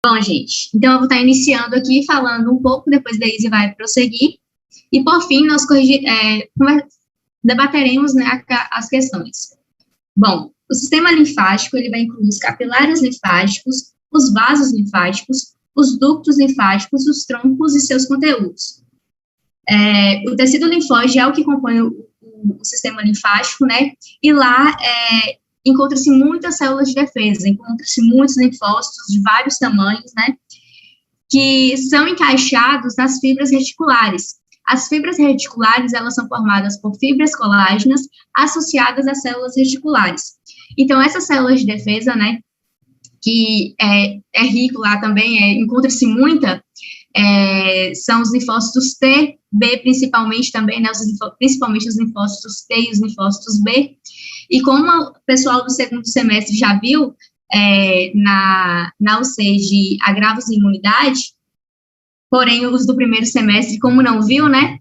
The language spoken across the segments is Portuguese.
Bom, gente, então eu vou estar iniciando aqui falando um pouco, depois da Izzy vai prosseguir, e por fim nós debateremos, né, as questões. Bom, o sistema linfático ele vai incluir os capilares linfáticos, os vasos linfáticos, os ductos linfáticos, os troncos e seus conteúdos. O tecido linfóide é o que compõe o sistema linfático, né, e lá encontra-se muitas células de defesa, encontra-se muitos linfócitos de vários tamanhos, né, que são encaixados nas fibras reticulares. As fibras reticulares, elas são formadas por fibras colágenas associadas às células reticulares. Então, essas células de defesa, né, que é rico lá também, encontra-se muita, são os linfócitos T, B principalmente também, né, principalmente os linfócitos T e os linfócitos B, e como o pessoal do segundo semestre já viu, na UC de agravos de imunidade, porém os do primeiro semestre, como não viu, né,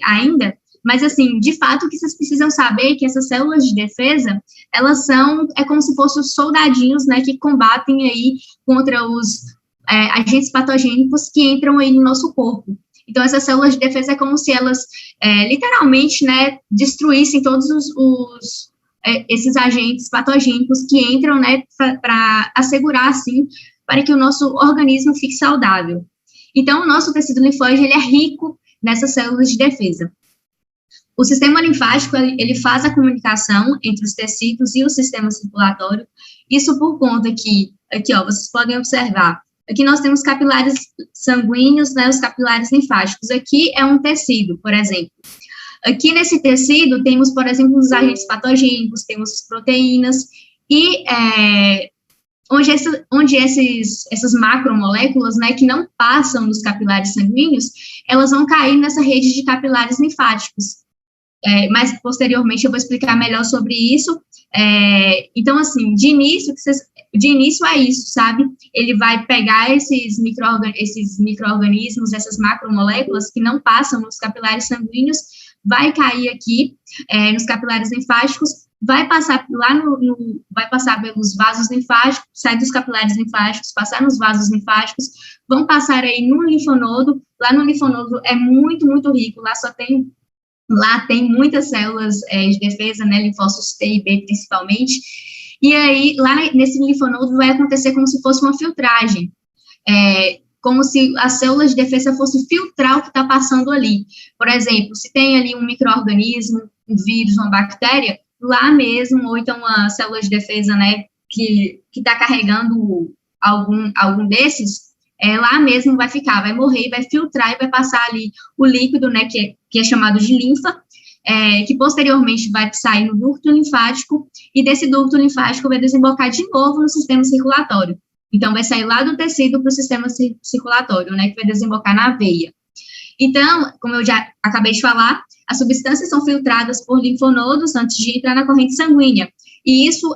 ainda, mas assim, de fato, o que vocês precisam saber é que essas células de defesa, elas são, como se fossem os soldadinhos, né, que combatem aí contra os agentes patogênicos que entram aí no nosso corpo. Então, essas células de defesa é como se elas, literalmente, né, destruíssem todos esses agentes patogênicos que entram, né, para assegurar, assim, para que o nosso organismo fique saudável. Então, o nosso tecido linfóide, ele é rico nessas células de defesa. O sistema linfático, ele faz a comunicação entre os tecidos e o sistema circulatório, isso por conta que, aqui, ó, vocês podem observar, aqui nós temos capilares sanguíneos, né, os capilares linfáticos, aqui é um tecido, por exemplo. Aqui nesse tecido temos, por exemplo, os agentes patogênicos, temos proteínas, e onde essas macromoléculas, né, que não passam nos capilares sanguíneos, elas vão cair nessa rede de capilares linfáticos. Mas, posteriormente, eu vou explicar melhor sobre isso. Então, assim, de início é isso, sabe? Ele vai pegar esses micro-organismos, essas macromoléculas que não passam nos capilares sanguíneos, vai cair aqui nos capilares linfáticos, vai passar vai passar pelos vasos linfáticos, sair dos capilares linfáticos, passar nos vasos linfáticos, vão passar aí no linfonodo. Lá no linfonodo é muito, muito rico, lá tem muitas células de defesa, né, linfócitos T e B principalmente, e aí lá nesse linfonodo vai acontecer como se fosse uma filtragem, como se as células de defesa fossem filtrar o que está passando ali. Por exemplo, se tem ali um micro-organismo, um vírus, uma bactéria, lá mesmo, ou então uma célula de defesa, né, que está carregando algum desses, lá mesmo vai ficar, vai morrer, vai filtrar e vai passar ali o líquido, né, que é chamado de linfa, que posteriormente vai sair no ducto linfático, e desse ducto linfático vai desembocar de novo no sistema circulatório. Então, vai sair lá do tecido para o sistema circulatório, né, que vai desembocar na veia. Então, como eu já acabei de falar, as substâncias são filtradas por linfonodos antes de entrar na corrente sanguínea. E isso,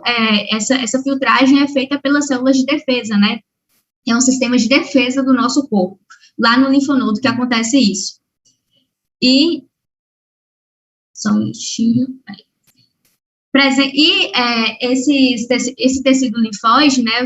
essa filtragem é feita pelas células de defesa, né? É um sistema de defesa do nosso corpo, lá no linfonodo que acontece isso. E, só um minutinho, esse tecido linfóide, né,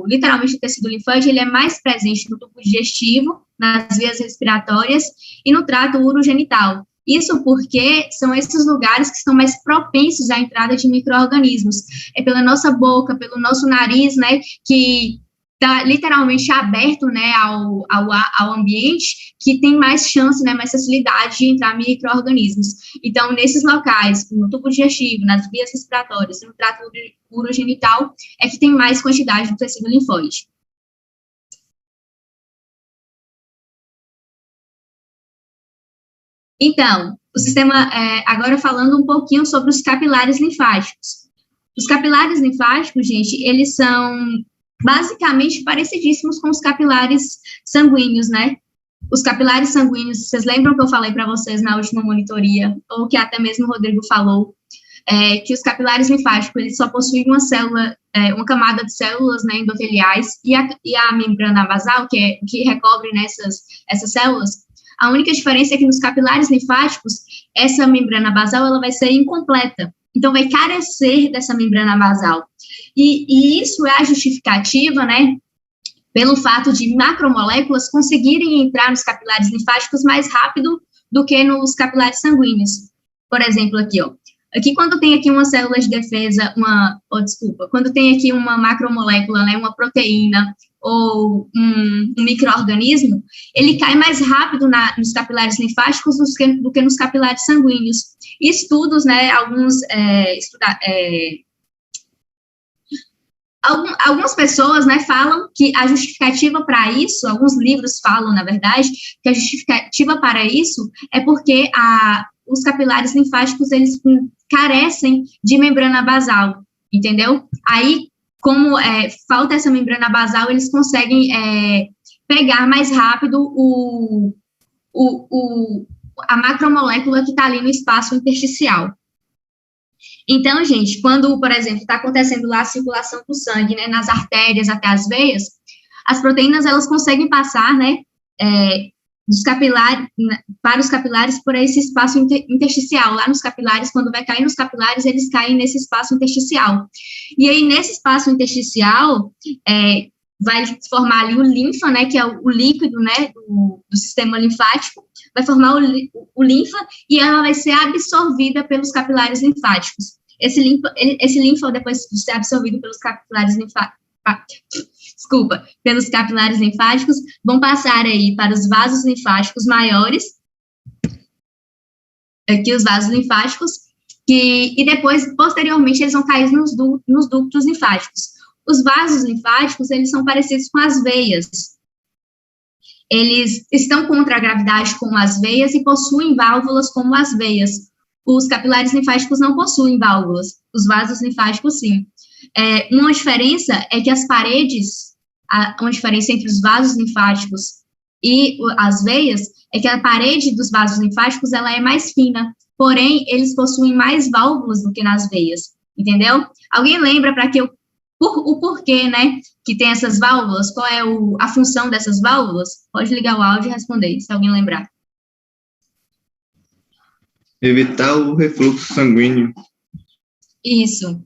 literalmente o tecido linfóide, ele é mais presente no tubo digestivo, nas vias respiratórias e no trato urogenital. Isso porque são esses lugares que estão mais propensos à entrada de micro-organismos. É pela nossa boca, pelo nosso nariz, né, que está literalmente aberto, né, ao ambiente, que tem mais chance, né, mais facilidade de entrar micro-organismos. Então, nesses locais, no tubo digestivo, nas vias respiratórias, no trato urogenital, é que tem mais quantidade do tecido linfóide. Então, o sistema, agora falando um pouquinho sobre os capilares linfáticos. Os capilares linfáticos, gente, eles são basicamente parecidíssimos com os capilares sanguíneos, né? Os capilares sanguíneos, vocês lembram que eu falei para vocês na última monitoria, ou que até mesmo o Rodrigo falou, que os capilares linfáticos, eles só possuem uma célula, uma camada de células, né, endoteliais, e a membrana basal, que recobre essas células. A única diferença é que nos capilares linfáticos, essa membrana basal, ela vai ser incompleta. Então, vai carecer dessa membrana basal. E isso é a justificativa, né, pelo fato de macromoléculas conseguirem entrar nos capilares linfáticos mais rápido do que nos capilares sanguíneos. Por exemplo, aqui, ó. Aqui, quando tem aqui uma célula de defesa, quando tem aqui uma macromolécula, né, uma proteína ou um micro-organismo, ele cai mais rápido nos capilares linfáticos do que nos capilares sanguíneos. E estudos, né, algumas pessoas, né, falam que a justificativa para isso, alguns livros falam, na verdade, que a justificativa para isso é porque os capilares linfáticos, eles carecem de membrana basal, entendeu? Aí, como falta essa membrana basal, eles conseguem pegar mais rápido a macromolécula que está ali no espaço intersticial. Então, gente, quando, por exemplo, está acontecendo lá a circulação do sangue, né, nas artérias até as veias, as proteínas, elas conseguem passar, né, para os capilares por esse espaço intersticial. Lá nos capilares, quando vai cair nos capilares, eles caem nesse espaço intersticial. E aí, nesse espaço intersticial, vai formar ali o linfa, né, que é o líquido, né, do sistema linfático, vai formar o linfa e ela vai ser absorvida pelos capilares linfáticos. Esse linfa, depois de ser absorvido pelos capilares capilares linfáticos, vão passar aí para os vasos linfáticos maiores, aqui os vasos linfáticos, e depois, posteriormente, eles vão cair nos ductos linfáticos. Os vasos linfáticos, eles são parecidos com as veias. Eles estão contra a gravidade como as veias e possuem válvulas como as veias. Os capilares linfáticos não possuem válvulas, os vasos linfáticos sim. Uma diferença é que as paredes, uma diferença entre os vasos linfáticos e as veias, é que a parede dos vasos linfáticos, ela é mais fina, porém, eles possuem mais válvulas do que nas veias, entendeu? Alguém lembra o porquê, né, que tem essas válvulas? Qual é a função dessas válvulas? Pode ligar o áudio e responder, se alguém lembrar. Evitar o refluxo sanguíneo. Isso.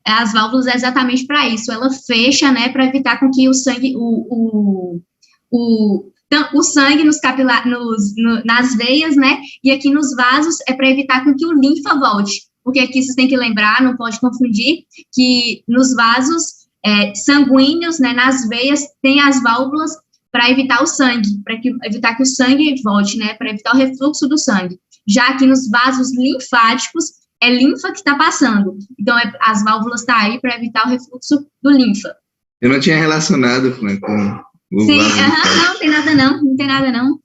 As válvulas é exatamente para isso. Ela fecha, né, para evitar com que o sangue, o sangue nas veias, né, e aqui nos vasos é para evitar com que o linfa volte. Porque aqui vocês têm que lembrar, não pode confundir, que nos vasos sanguíneos, né, nas veias, tem as válvulas para evitar o sangue, para evitar que o sangue volte, né, para evitar o refluxo do sangue. Já aqui nos vasos linfáticos, é linfa que está passando. Então, as válvulas estão aí para evitar o refluxo do linfa. Eu não tinha relacionado com o Sim, vaso. não tem nada não.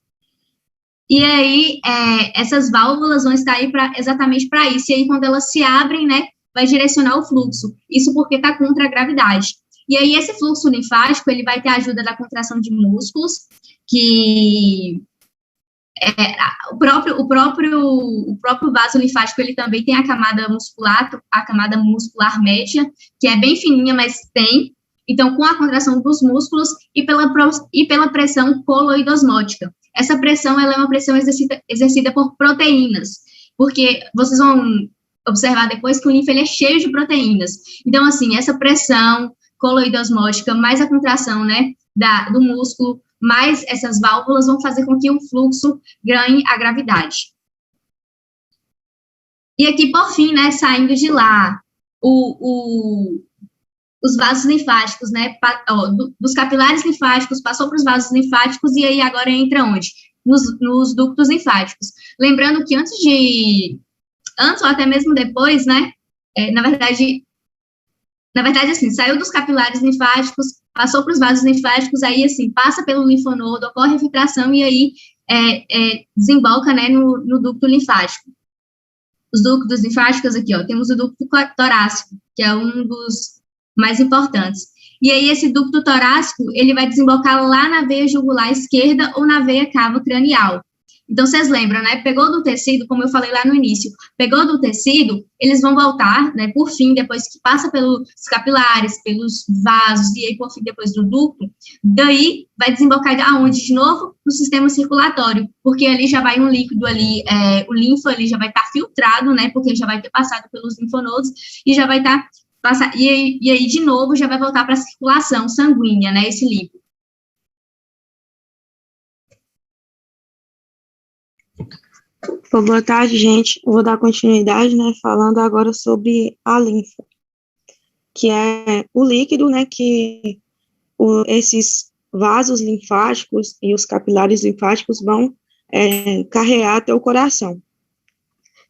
E aí, essas válvulas vão estar aí exatamente para isso. E aí, quando elas se abrem, né, vai direcionar o fluxo. Isso porque está contra a gravidade. E aí, esse fluxo linfático, ele vai ter a ajuda da contração de músculos, que o próprio vaso linfático, ele também tem a camada muscular média, que é bem fininha, mas tem. Então, com a contração dos músculos e pela pressão coloidosmótica. Essa pressão, ela é uma pressão exercida por proteínas, porque vocês vão observar depois que o linfa, ele é cheio de proteínas. Então, assim, essa pressão coloidosmótica, mais a contração, né, do músculo, mais essas válvulas vão fazer com que o fluxo ganhe a gravidade. E aqui, por fim, né, saindo de lá, os vasos linfáticos, né, dos capilares linfáticos, passou para os vasos linfáticos, e aí agora entra onde? Nos ductos linfáticos. Lembrando que antes ou até mesmo depois, né, na verdade, assim, saiu dos capilares linfáticos, passou para os vasos linfáticos, aí, assim, passa pelo linfonodo, ocorre a filtração, e aí desemboca, né, no ducto linfático. Os ductos linfáticos aqui, ó, temos o ducto torácico, que é um dos mais importantes. E aí, esse ducto torácico, ele vai desembocar lá na veia jugular esquerda ou na veia cava cranial. Então, vocês lembram, né? Pegou do tecido, como eu falei lá no início, pegou do tecido, eles vão voltar, né? Por fim, depois que passa pelos capilares, pelos vasos, e aí, por fim, depois do ducto, daí vai desembocar aonde? De novo? No sistema circulatório, porque ali já vai um líquido ali, o linfa ali já vai estar filtrado, né? Porque já vai ter passado pelos linfonodos e já vai estar e aí, de novo, já vai voltar para a circulação sanguínea, né, esse líquido. Boa tarde, gente. Eu vou dar continuidade, né, falando agora sobre a linfa, que é o líquido, né, que esses vasos linfáticos e os capilares linfáticos vão carrear até o coração.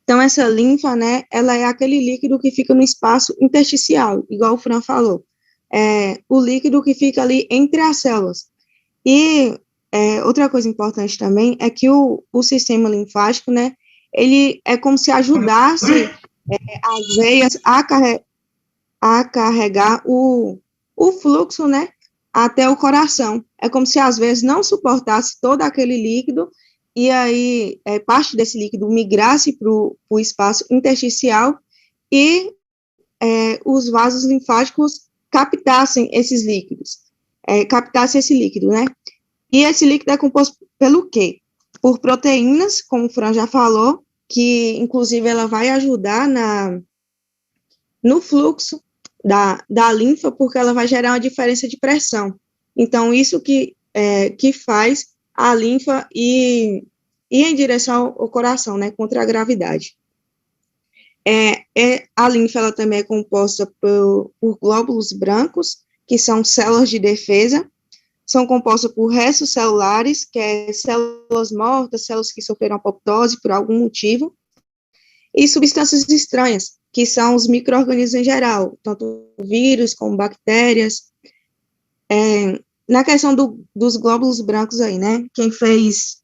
Então, essa linfa, né, ela é aquele líquido que fica no espaço intersticial, igual o Fran falou. É o líquido que fica ali entre as células. E outra coisa importante também é que o sistema linfático, né, ele é como se ajudasse as veias a carregar o fluxo, né, até o coração. É como se às vezes não suportasse todo aquele líquido e aí parte desse líquido migrasse para o espaço intersticial e os vasos linfáticos captassem esses líquidos, captassem esse líquido, né? E esse líquido é composto pelo quê? Por proteínas, como o Fran já falou, que inclusive ela vai ajudar no fluxo da linfa, porque ela vai gerar uma diferença de pressão. Então, isso que faz a linfa ir em direção ao coração, né, contra a gravidade. A linfa ela também é composta por glóbulos brancos, que são células de defesa, são compostas por restos celulares, que é células mortas, células que sofreram apoptose por algum motivo, e substâncias estranhas, que são os micro-organismos em geral, tanto vírus como bactérias. Na questão dos glóbulos brancos aí, né, quem fez,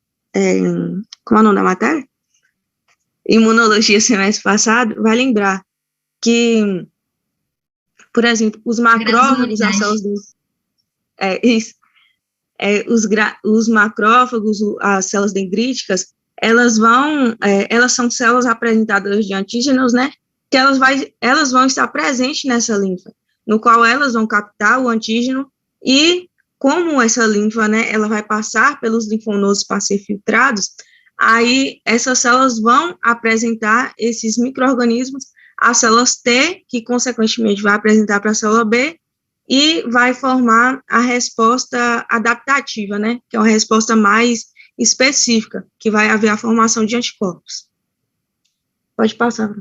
como é o nome da matéria? Imunologia semestre passado, vai lembrar que, por exemplo, os macrófagos, as células os macrófagos, as células dendríticas, elas são células apresentadoras de antígenos, né, que elas vão estar presentes nessa linfa, no qual elas vão captar o antígeno e, como essa linfa, né, ela vai passar pelos linfonodos para ser filtrados, aí essas células vão apresentar esses micro-organismos, as células T, que consequentemente vai apresentar para a célula B, e vai formar a resposta adaptativa, né, que é uma resposta mais específica, que vai haver a formação de anticorpos. Pode passar.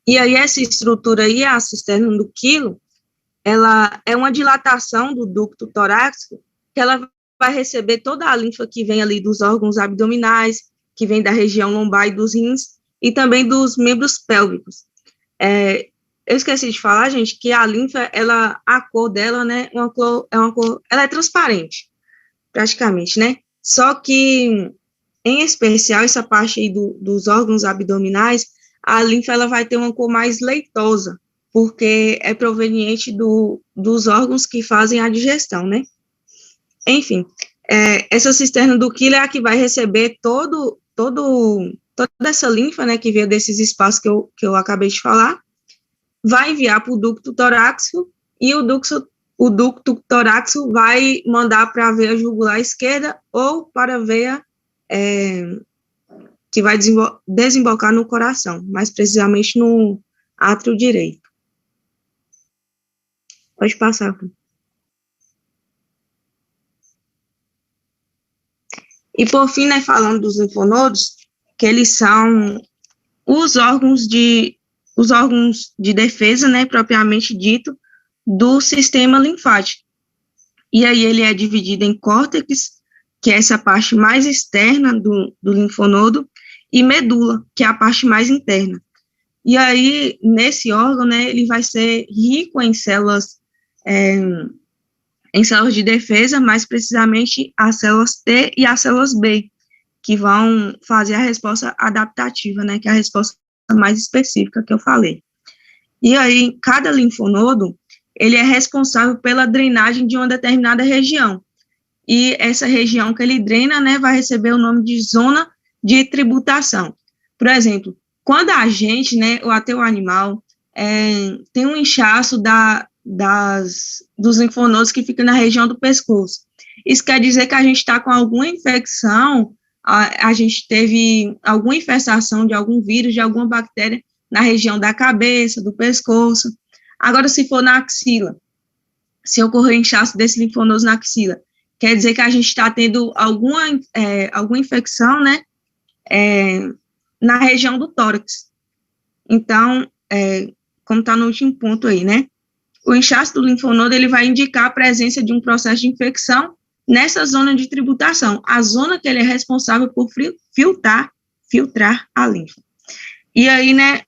E aí essa estrutura aí, a cisterna do quilo, ela é uma dilatação do ducto torácico, que ela vai receber toda a linfa que vem ali dos órgãos abdominais, que vem da região lombar e dos rins, e também dos membros pélvicos. Eu esqueci de falar, gente, que a linfa, a cor dela, né, ela é transparente, praticamente, né? Só que, em especial, essa parte aí dos órgãos abdominais, a linfa ela vai ter uma cor mais leitosa, porque é proveniente dos órgãos que fazem a digestão, né? Enfim, essa cisterna do quilo é a que vai receber toda essa linfa, né, que veio desses espaços que eu acabei de falar, vai enviar para o ducto torácico, e o ducto torácico vai mandar para a veia jugular esquerda ou para a veia que vai desembocar no coração, mais precisamente no átrio direito. Pode passar. E por fim, né, falando dos linfonodos, que eles são os órgãos de defesa, né, propriamente dito, do sistema linfático. E aí ele é dividido em córtex, que é essa parte mais externa do linfonodo, e medula, que é a parte mais interna. E aí, nesse órgão, né, ele vai ser rico em células de defesa, mais precisamente as células T e as células B, que vão fazer a resposta adaptativa, né, que é a resposta mais específica que eu falei. E aí, cada linfonodo, ele é responsável pela drenagem de uma determinada região. E essa região que ele drena, né, vai receber o nome de zona de tributação. Por exemplo, quando a gente, né, ou até o animal, tem um inchaço dos linfonodos que fica na região do pescoço. Isso quer dizer que a gente está com alguma infecção, a gente teve alguma infestação de algum vírus, de alguma bactéria na região da cabeça, do pescoço. Agora, se for na axila, se ocorrer inchaço desse linfonodo na axila, quer dizer que a gente está tendo alguma infecção, né, na região do tórax. Então, como está no último ponto aí, né, o inchaço do linfonodo, ele vai indicar a presença de um processo de infecção nessa zona de tributação, a zona que ele é responsável por filtrar a linfa. E aí, né,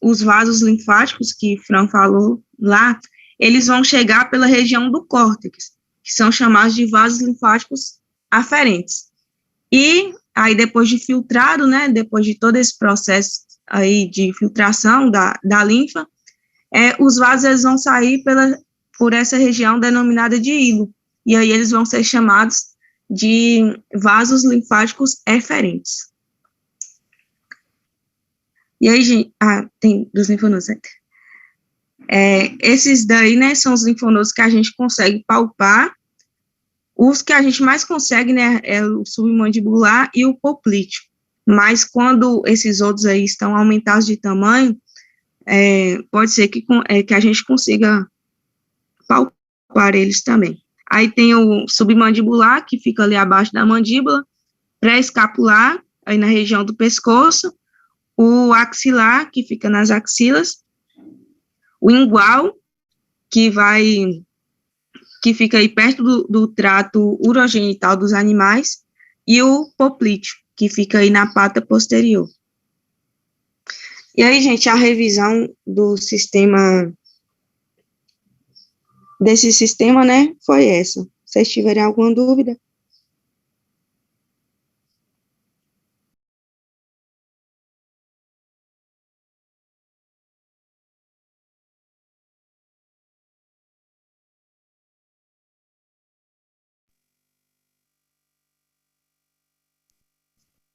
os vasos linfáticos que Fran falou lá, eles vão chegar pela região do córtex, que são chamados de vasos linfáticos aferentes. E aí, depois de filtrado, né, depois de todo esse processo aí de filtração da linfa, os vasos eles vão sair por essa região denominada de hilo, e aí eles vão ser chamados de vasos linfáticos eferentes. E aí, gente, tem dos linfonodos, certo? Esses daí, né, são os linfonodos que a gente consegue palpar. Os que a gente mais consegue, né, é o submandibular e o poplíteo. Mas quando esses outros aí estão aumentados de tamanho, pode ser que a gente consiga palpar eles também. Aí tem o submandibular, que fica ali abaixo da mandíbula, pré-escapular, aí na região do pescoço, o axilar, que fica nas axilas, o ingual, que fica aí perto do trato urogenital dos animais, e o poplíteo, que fica aí na pata posterior. E aí, gente, a revisão desse sistema, né, foi essa. Se vocês tiverem alguma dúvida?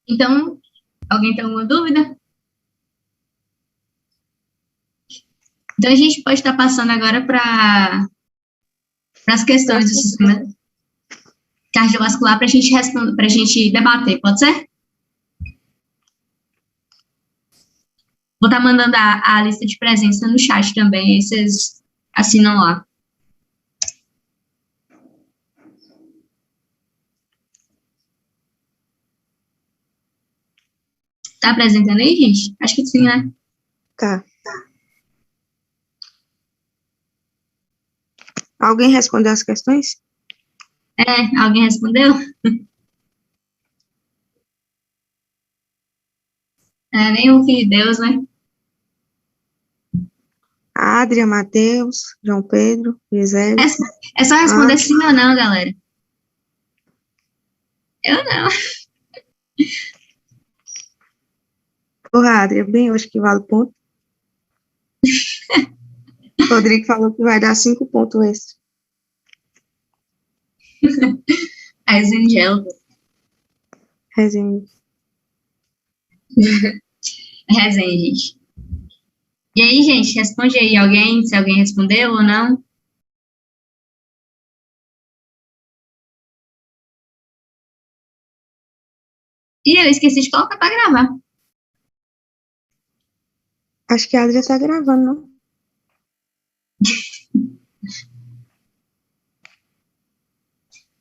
Então, alguém tem alguma dúvida? Então, a gente pode estar passando agora para as questões do sistema cardiovascular para a gente responder, para a gente debater, pode ser? Vou estar mandando a lista de presença no chat também, aí vocês assinam lá. Tá apresentando aí, gente? Acho que sim, né? Tá. Alguém respondeu as questões? Alguém respondeu? Nem o filho de Deus, né? Adria, Matheus, João Pedro, Gisele. É só responder sim ou não, galera. Eu não. Porra, Adria, bem, eu acho que vale ponto. Rodrigo falou que vai dar 5 pontos extra. As Angélica. Resenha. Resenha, gente. E aí, gente, responde aí alguém, se alguém respondeu ou não. E eu esqueci de colocar para gravar. Acho que a Adria tá gravando, não?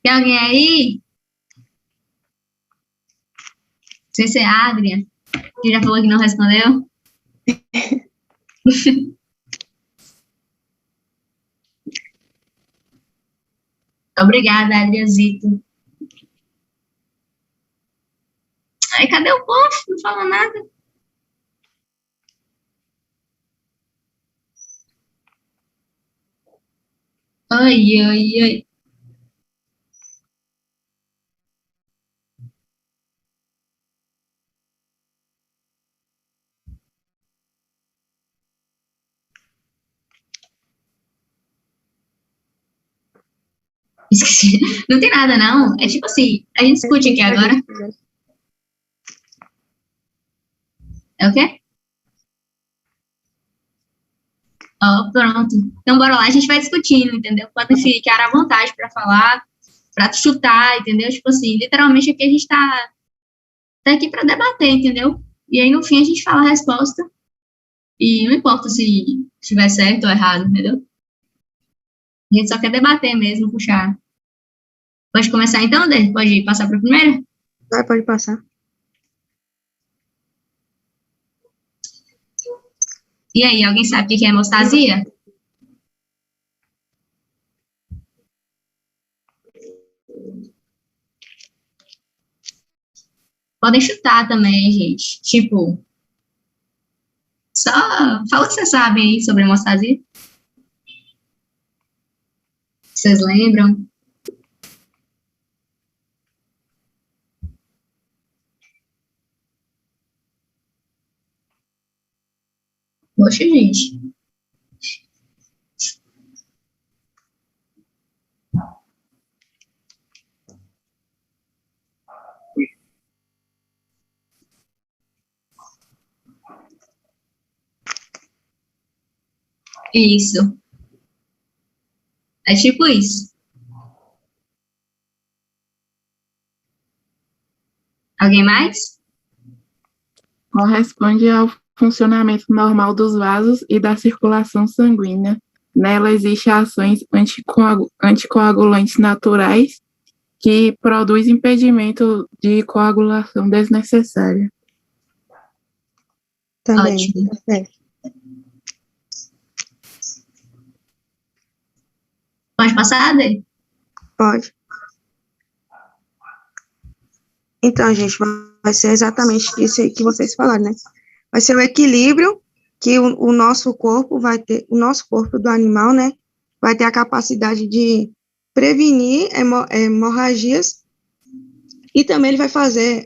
Tem alguém aí? Não sei se é a Adria, que já falou que não respondeu. Obrigada, Adriazito. Aí, cadê o povo? Não fala nada. Oi, oi, oi. Esqueci. Não tem nada, não. É tipo assim, a gente discute aqui agora. É o quê? Ó, pronto. Então, bora lá, a gente vai discutindo, entendeu? Podem ficar à vontade para falar, para chutar, entendeu? Tipo assim, literalmente aqui a gente tá aqui para debater, entendeu? E aí, no fim, a gente fala a resposta. E não importa se estiver certo ou errado, entendeu? A gente só quer debater mesmo, puxar. Pode começar então, Dê? Pode passar para a primeira? Pode passar. E aí, alguém sabe o que é hemostasia? Podem chutar também, gente. Tipo, só fala o que vocês sabem aí sobre hemostasia. Vocês lembram? Poxa, gente. Isso. É tipo isso. Alguém mais? Corresponde ao funcionamento normal dos vasos e da circulação sanguínea. Nela existem ações anticoagulantes naturais que produzem impedimento de coagulação desnecessária. Também. Ótimo. Pode passar, Dê? Pode. Então, gente, vai ser exatamente isso aí que vocês falaram, né? Vai ser o equilíbrio que o nosso corpo vai ter, o nosso corpo do animal, né? Vai ter a capacidade de prevenir hemorragias e também ele vai fazer,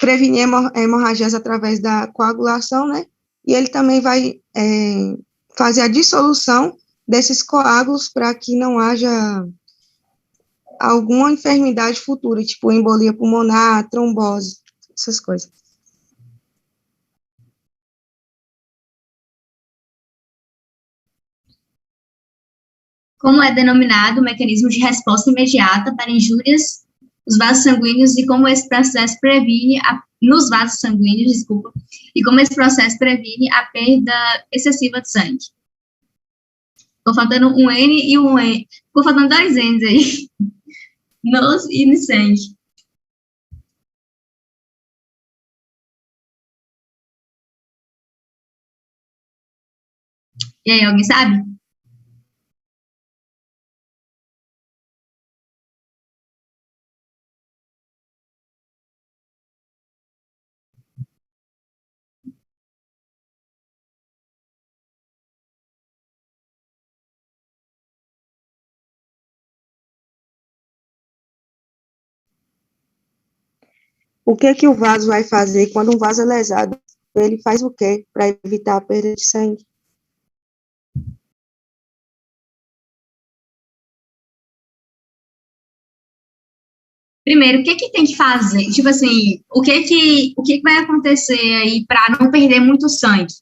prevenir hemorragias através da coagulação, né? E ele também vai fazer a dissolução desses coágulos para que não haja alguma enfermidade futura, tipo embolia pulmonar, trombose, essas coisas. Como é denominado o mecanismo de resposta imediata para injúrias nos vasos sanguíneos e como esse processo previne nos vasos sanguíneos, desculpa, e como esse processo previne a perda excessiva de sangue. Ficou faltando um N e um N. Ficou faltando dois N's aí. Nos e no sangue. E aí, alguém sabe? O que o vaso vai fazer quando um vaso é lesado? Ele faz o quê para evitar a perda de sangue? Primeiro, o que que tem que fazer? Tipo assim, o que vai acontecer aí para não perder muito sangue?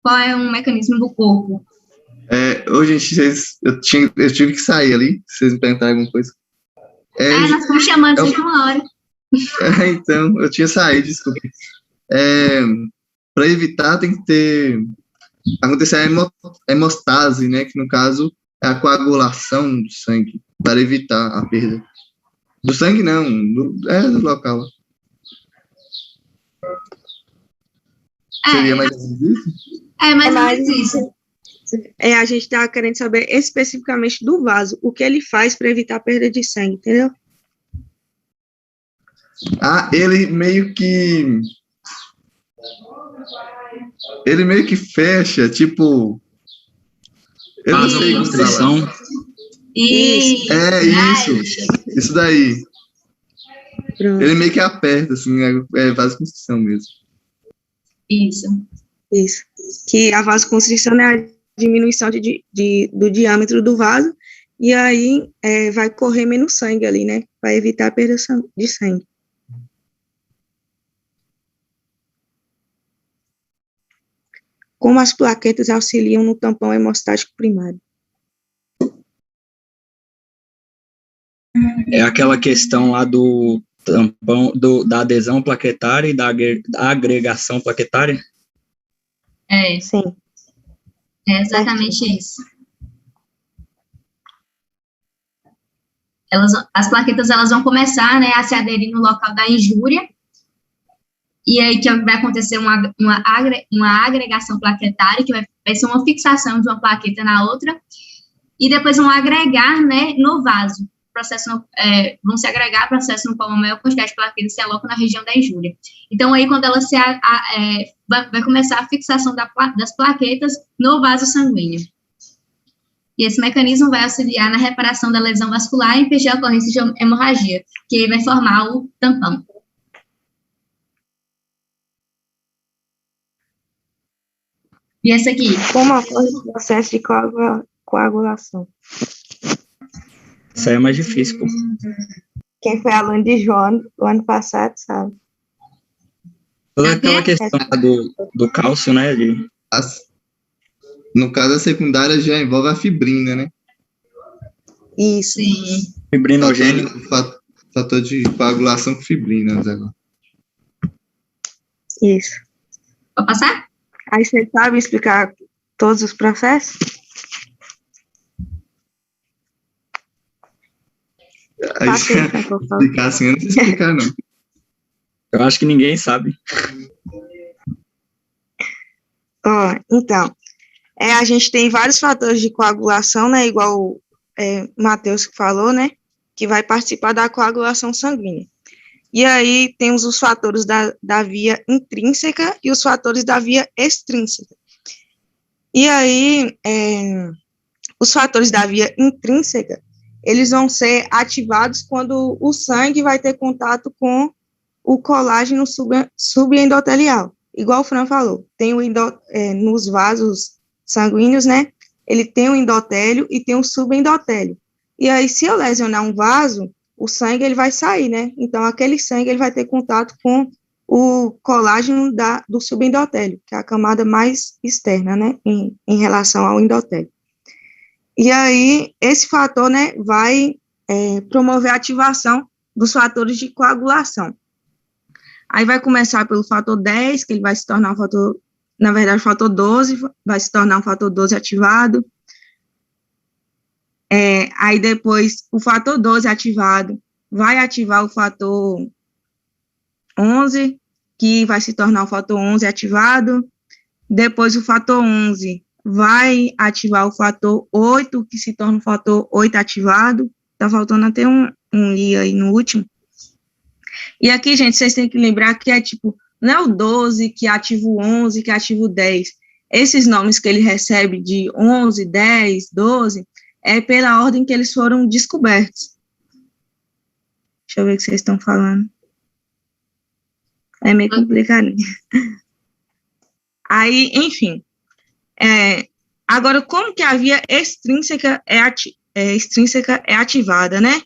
Qual é um mecanismo do corpo? Ô, gente, eu tive que sair ali, se vocês me perguntarem alguma coisa. Nós estamos chamando vocês uma hora. Então, eu tinha saído, desculpa. Para evitar, tem que acontecer a hemostase, né, que no caso é a coagulação do sangue, para evitar a perda. Do sangue não, do local. Seria mais ou menos isso? Mais ou menos isso. A gente está querendo saber especificamente do vaso, o que ele faz para evitar a perda de sangue, entendeu? Ele meio que fecha, tipo... Eu não sei como falar. Isso daí. Pronto. Ele meio que aperta, assim, é vasoconstrição mesmo. Isso. Que a vasoconstrição é a diminuição do diâmetro do vaso, e aí vai correr menos sangue ali, né? Vai evitar a perda de sangue. Como as plaquetas auxiliam no tampão hemostático primário? É aquela questão lá do tampão, da adesão plaquetária e da agregação plaquetária? Sim. É exatamente isso. As plaquetas elas vão começar, né, a se aderir no local da injúria, e aí que vai acontecer uma agregação plaquetária, que vai ser uma fixação de uma plaqueta na outra, e depois vão agregar, né, no vaso. Vão se agregar processo no qual a maior quantidade de plaquetas se aloca na região da injúria. Então, aí, quando ela vai começar a fixação das plaquetas no vaso sanguíneo. E esse mecanismo vai auxiliar na reparação da lesão vascular e impedir a ocorrência de hemorragia, que aí vai formar o tampão. E esse aqui? Como ocorre o processo de coagulação? Isso aí é mais difícil, pô. Quem foi aluno de João do ano passado, sabe? Toda aquela questão lá do cálcio, né? No caso, a secundária já envolve a fibrina, né? Isso. Sim. Fibrinogênio. Fator de coagulação com fibrina, agora. Isso. Pode passar? Aí você sabe explicar todos os processos? Aí, se explicar assim, eu não sei explicar, não. Eu acho que ninguém sabe. Então, a gente tem vários fatores de coagulação, né, igual o Matheus falou, né, que vai participar da coagulação sanguínea. E aí temos os fatores da via intrínseca e os fatores da via extrínseca. E aí, os fatores da via intrínseca, eles vão ser ativados quando o sangue vai ter contato com o colágeno subendotelial. Igual o Fran falou, tem nos vasos sanguíneos, né, ele tem o endotélio e tem o subendotélio. E aí, se eu lesionar um vaso, o sangue ele vai sair, né? Então, aquele sangue ele vai ter contato com o colágeno do subendotélio, que é a camada mais externa, né, em relação ao endotélio. E aí, esse fator, né, vai promover a ativação dos fatores de coagulação. Aí vai começar pelo fator 10, que ele vai se tornar um fator, na verdade, o fator 12 vai se tornar um fator 12 ativado. Aí depois, o fator 12 ativado vai ativar o fator 11, que vai se tornar o fator 11 ativado. Depois, o fator 11 vai ativar o fator 8, que se torna o fator 8 ativado. Tá faltando até um I aí no último. E aqui, gente, vocês têm que lembrar que não é o 12 que ativa o 11, que ativa o 10. Esses nomes que ele recebe de 11, 10, 12, é pela ordem que eles foram descobertos. Deixa eu ver o que vocês estão falando. É meio complicado. Aí, enfim. Agora, como que a via extrínseca é ativada, né?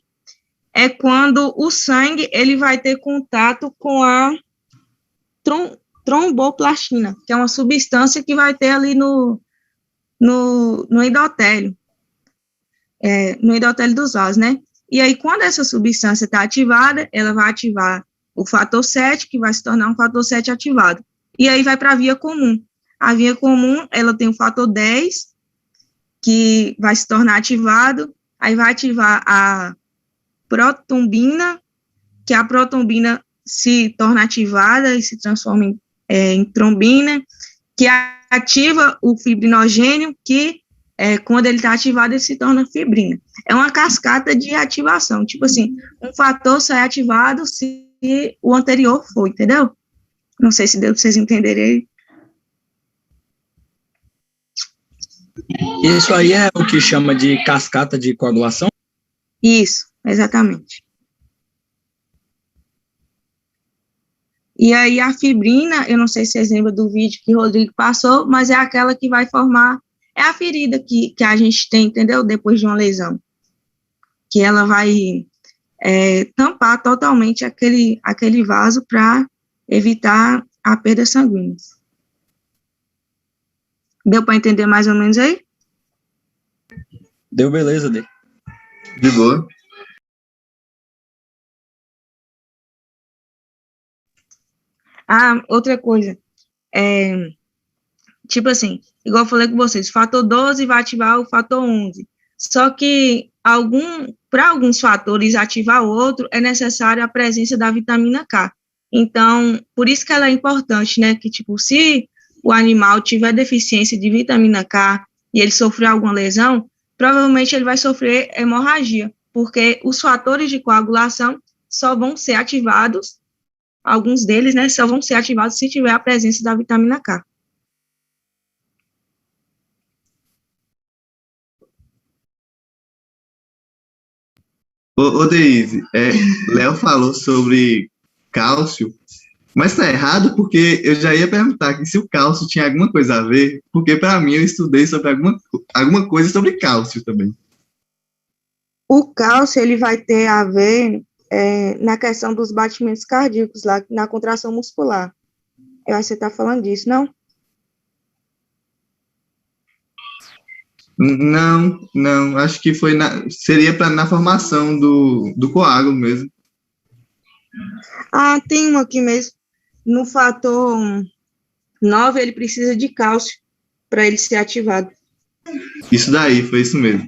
É quando o sangue ele vai ter contato com a tromboplastina, que é uma substância que vai ter ali no endotélio. No endotélio dos vasos, né? E aí, quando essa substância está ativada, ela vai ativar o fator 7, que vai se tornar um fator 7 ativado. E aí vai para a via comum. A via comum, ela tem o fator 10, que vai se tornar ativado, aí vai ativar a protombina, que a protombina se torna ativada e se transforma em trombina, que ativa o fibrinogênio, que quando ele está ativado, ele se torna fibrina. É uma cascata de ativação, tipo assim, um fator só é ativado se o anterior for, entendeu? Não sei se deu para vocês entenderem. Isso aí é o que chama de cascata de coagulação? Isso, exatamente. E aí a fibrina, eu não sei se vocês lembram do vídeo que o Rodrigo passou, mas é aquela que vai formar, é a ferida que a gente tem, entendeu? Depois de uma lesão. Que ela vai tampar totalmente aquele vaso para evitar a perda sanguínea. Deu para entender mais ou menos aí? Deu beleza, Dê. De boa. Outra coisa, tipo assim, igual eu falei com vocês, o fator 12 vai ativar o fator 11, Só que para alguns fatores ativar o outro, é necessária a presença da vitamina K. Então, por isso que ela é importante, né? Que, tipo, se o animal tiver deficiência de vitamina K e ele sofrer alguma lesão, provavelmente ele vai sofrer hemorragia, porque os fatores de coagulação só vão ser ativados, alguns deles, né, só vão ser ativados se tiver a presença da vitamina K. Ô Deise, Léo falou sobre cálcio, mas tá errado porque eu já ia perguntar que se o cálcio tinha alguma coisa a ver, porque para mim eu estudei sobre alguma coisa sobre cálcio também. O cálcio, ele vai ter a ver na questão dos batimentos cardíacos, lá na contração muscular. Eu acho que você está falando disso, não? Não, acho que seria na formação do coágulo mesmo. Ah, tem um aqui mesmo. No fator 9, ele precisa de cálcio para ele ser ativado. Isso daí, foi isso mesmo.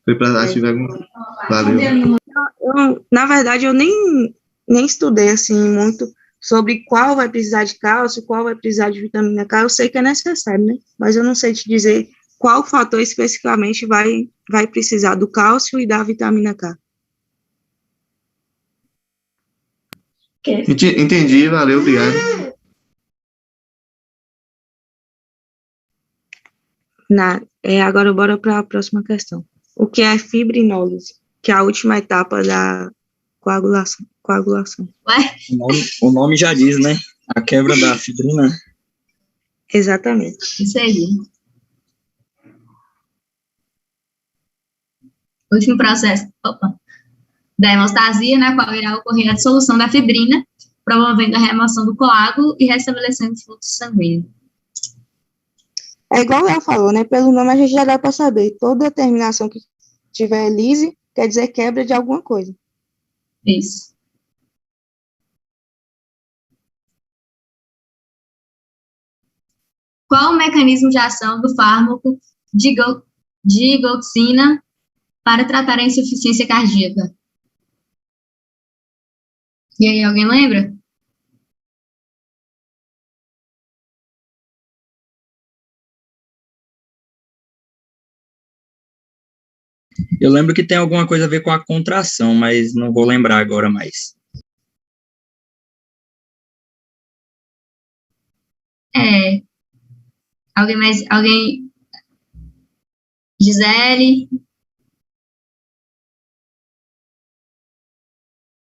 Foi para ativar alguma. Valeu. Na verdade, eu nem estudei assim muito sobre qual vai precisar de cálcio, qual vai precisar de vitamina K. Eu sei que é necessário, né? Mas eu não sei te dizer qual fator especificamente vai precisar do cálcio e da vitamina K. Entendi, valeu, obrigado. Agora bora para a próxima questão. O que é fibrinólise? Que é a última etapa da coagulação. Ué? O nome já diz, né? A quebra da fibrina. Exatamente. Isso aí. O último processo da hemostasia, na qual irá ocorrer a dissolução da fibrina, promovendo a remoção do coágulo e restabelecendo o fluxo sanguíneo. É igual o Léo falou, né? Pelo nome a gente já dá para saber. Toda terminação que tiver lise quer dizer quebra de alguma coisa. Isso. Qual o mecanismo de ação do fármaco digoxina para tratar a insuficiência cardíaca? E aí, alguém lembra? Eu lembro que tem alguma coisa a ver com a contração, mas não vou lembrar agora mais. Alguém? Gisele?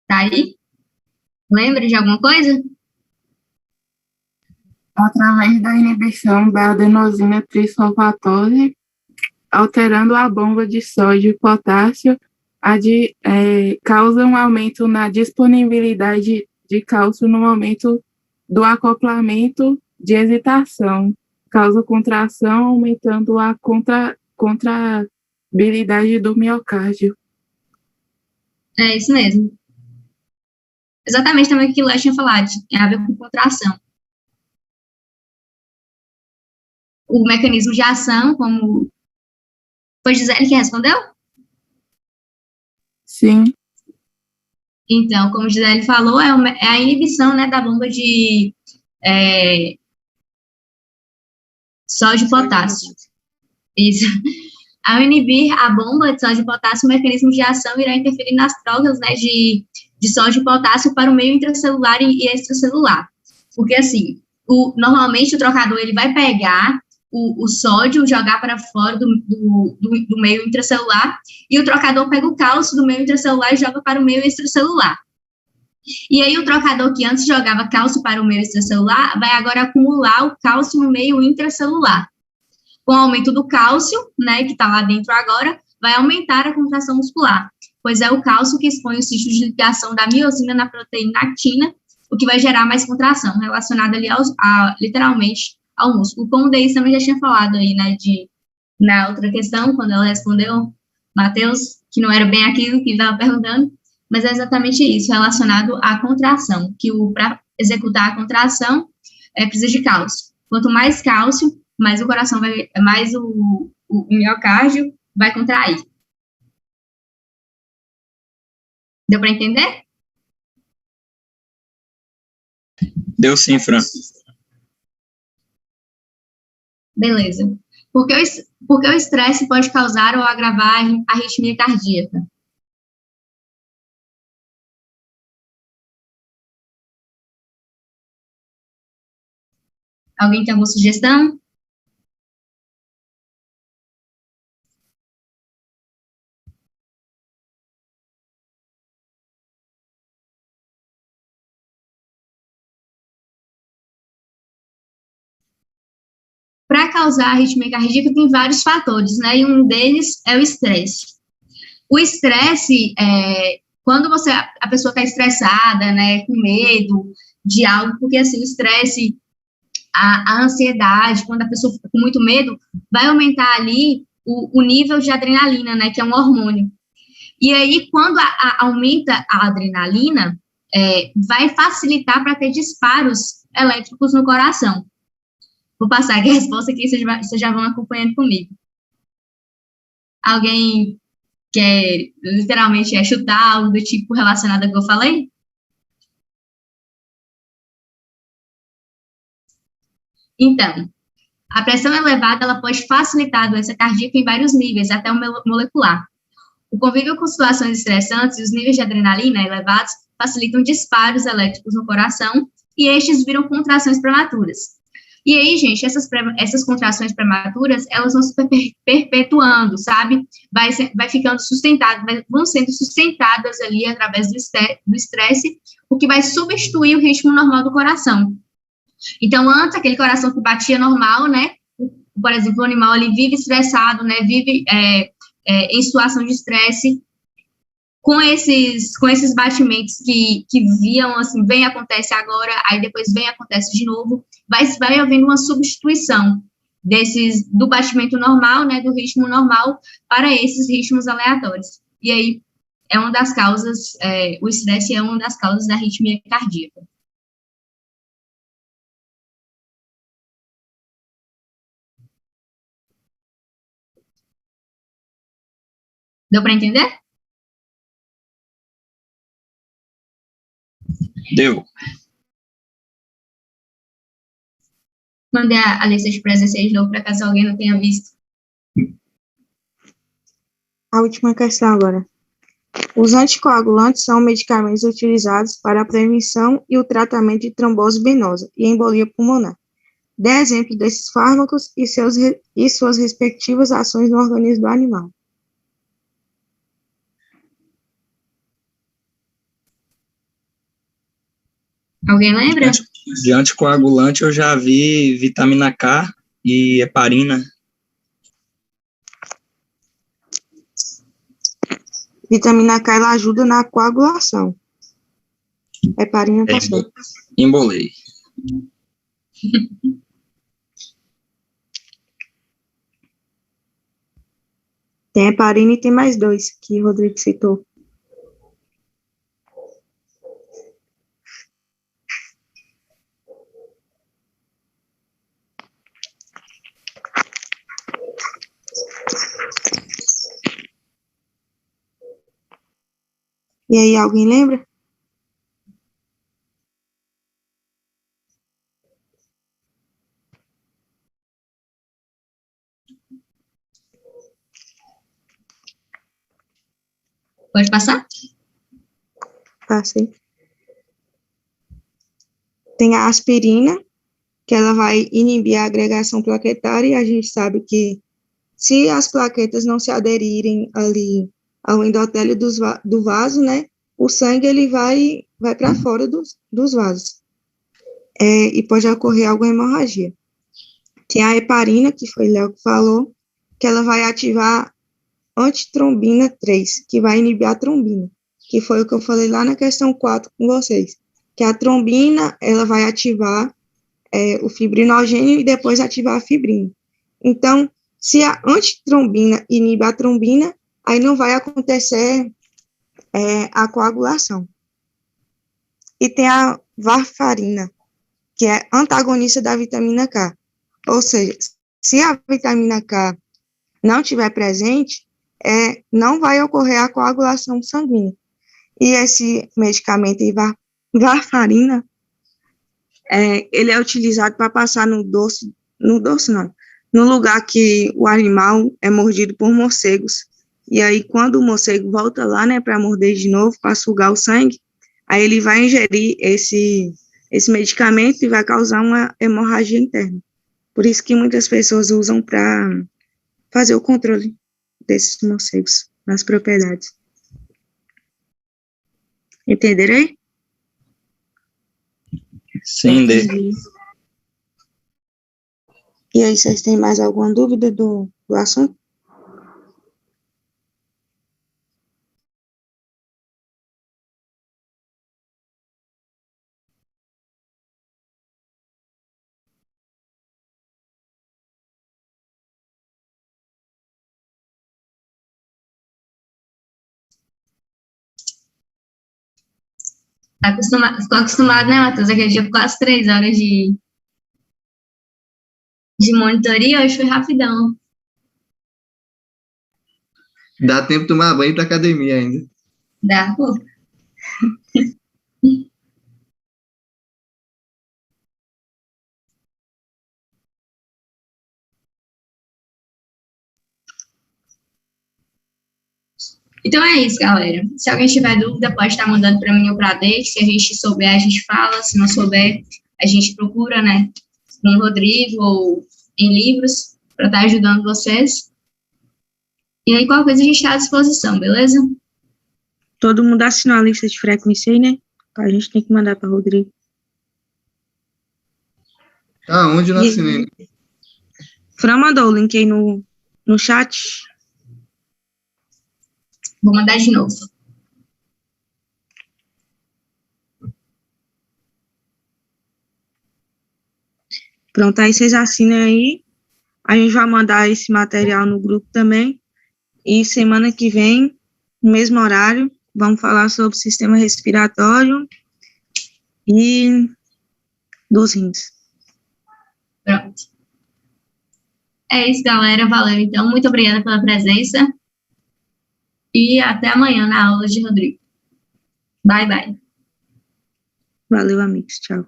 Tá aí? Lembra de alguma coisa? Através da inibição da adenosina trisulfatose, alterando a bomba de sódio e potássio, causa um aumento na disponibilidade de cálcio no momento do acoplamento de excitação, causa contração, aumentando a contrabilidade do miocárdio. É isso mesmo. Exatamente também o que o Léo tinha falado, tem a ver com contração. O mecanismo de ação, como foi Gisele que respondeu? Sim. Então, como Gisele falou, é a inibição, né, da bomba de sódio e potássio. Isso. Ao inibir a bomba de sódio e potássio, o mecanismo de ação irá interferir nas trocas, né, de sódio e potássio para o meio intracelular e extracelular. Porque, assim, normalmente o trocador ele vai pegar o sódio, jogar para fora do meio intracelular, e o trocador pega o cálcio do meio intracelular e joga para o meio extracelular. E aí o trocador que antes jogava cálcio para o meio extracelular, vai agora acumular o cálcio no meio intracelular. Com o aumento do cálcio, né, que está lá dentro agora, vai aumentar a contração muscular, pois é o cálcio que expõe o sítio de ligação da miosina na proteína actina, o que vai gerar mais contração, relacionada ali literalmente ao músculo. Como o Deise também já tinha falado aí, né, na outra questão, quando ela respondeu, Matheus, que não era bem aquilo que estava perguntando, mas é exatamente isso, relacionado à contração, que para executar a contração, precisa de cálcio. Quanto mais cálcio, mais o coração vai, mais o o miocárdio vai contrair. Deu para entender? Deu sim, Fran. Beleza. Porque o estresse pode causar ou agravar a arritmia cardíaca? Alguém tem alguma sugestão? Para causar arritmia cardíaca, tem vários fatores, né? E um deles é o estresse. O estresse, quando a pessoa está estressada, né, com medo de algo, porque assim, o estresse, a ansiedade, quando a pessoa fica com muito medo, vai aumentar ali o nível de adrenalina, né, que é um hormônio. E aí, quando aumenta a adrenalina, vai facilitar para ter disparos elétricos no coração. Vou passar aqui a resposta aqui, vocês já vão acompanhando comigo. Alguém quer, literalmente, chutar algo do tipo relacionado ao que eu falei? Então, a pressão elevada, ela pode facilitar a doença cardíaca em vários níveis, até o molecular. O convívio com situações estressantes e os níveis de adrenalina elevados facilitam disparos elétricos no coração e estes viram contrações prematuras. E aí, gente, essas contrações prematuras, elas vão se perpetuando, sabe? Vai ficando sustentadas, vão sendo sustentadas ali através do estresse, o que vai substituir o ritmo normal do coração. Então, antes, aquele coração que batia normal, né? Por exemplo, o animal, ele vive estressado, né? Vive em situação de estresse, com esses batimentos que viam, assim, vem, acontece agora, aí depois vem, acontece de novo, vai havendo uma substituição do batimento normal, né, do ritmo normal, para esses ritmos aleatórios. E aí, é uma das causas, o estresse é uma das causas da arritmia cardíaca. Deu para entender? Deu. Mandei a lista de presença aí de novo, para caso alguém não tenha visto. A última questão agora. Os anticoagulantes são medicamentos utilizados para a prevenção e o tratamento de trombose venosa e embolia pulmonar. Dê exemplo desses fármacos e suas respectivas ações no organismo do animal. Alguém lembra? De anticoagulante eu já vi vitamina K e heparina. Vitamina K, ela ajuda na coagulação. Heparina tá certo. Embolei. Tem heparina e tem mais dois, que o Rodrigo citou. E aí, alguém lembra? Pode passar? Passei. Tem a aspirina, que ela vai inibir a agregação plaquetária, e a gente sabe que se as plaquetas não se aderirem ali ao endotélio do vaso, né, o sangue ele vai para fora dos vasos. E pode ocorrer alguma hemorragia. Tem a heparina, que foi o Léo que falou, que ela vai ativar antitrombina 3, que vai inibir a trombina, que foi o que eu falei lá na questão 4 com vocês, que a trombina, ela vai ativar o fibrinogênio e depois ativar a fibrina. Então, se a antitrombina inibe a trombina, aí não vai acontecer a coagulação. E tem a varfarina, que é antagonista da vitamina K. Ou seja, se a vitamina K não estiver presente, não vai ocorrer a coagulação sanguínea. E esse medicamento, varfarina, ele é utilizado para passar no lugar que o animal é mordido por morcegos. E aí, quando o morcego volta lá, né, para morder de novo, para sugar o sangue, aí ele vai ingerir esse medicamento e vai causar uma hemorragia interna. Por isso que muitas pessoas usam para fazer o controle desses morcegos nas propriedades. Entenderam aí? Sim, E aí, vocês têm mais alguma dúvida do assunto? Ficou acostumado, né, Matheus? Aquele dia quase 3 horas de monitoria, hoje foi rapidão. Dá tempo de tomar banho pra academia ainda. Dá, pô. Então é isso, galera. Se alguém tiver dúvida, pode estar mandando para mim ou para a Deide. Se a gente souber, a gente fala. Se não souber, a gente procura, né, com o Rodrigo ou em livros para estar ajudando vocês. E aí, qualquer coisa, a gente está à disposição, beleza? Todo mundo assinou a lista de frequência aí, né? A gente tem que mandar para o Rodrigo. Onde eu não assinei? Fran mandou o link aí no chat. Vou mandar de novo. Pronto, aí vocês assinam aí. A gente vai mandar esse material no grupo também. E semana que vem, no mesmo horário, vamos falar sobre o sistema respiratório e dos rins. Pronto. É isso, galera. Valeu, então. Muito obrigada pela presença. E até amanhã na aula de Rodrigo. Bye, bye. Valeu, amigos. Tchau.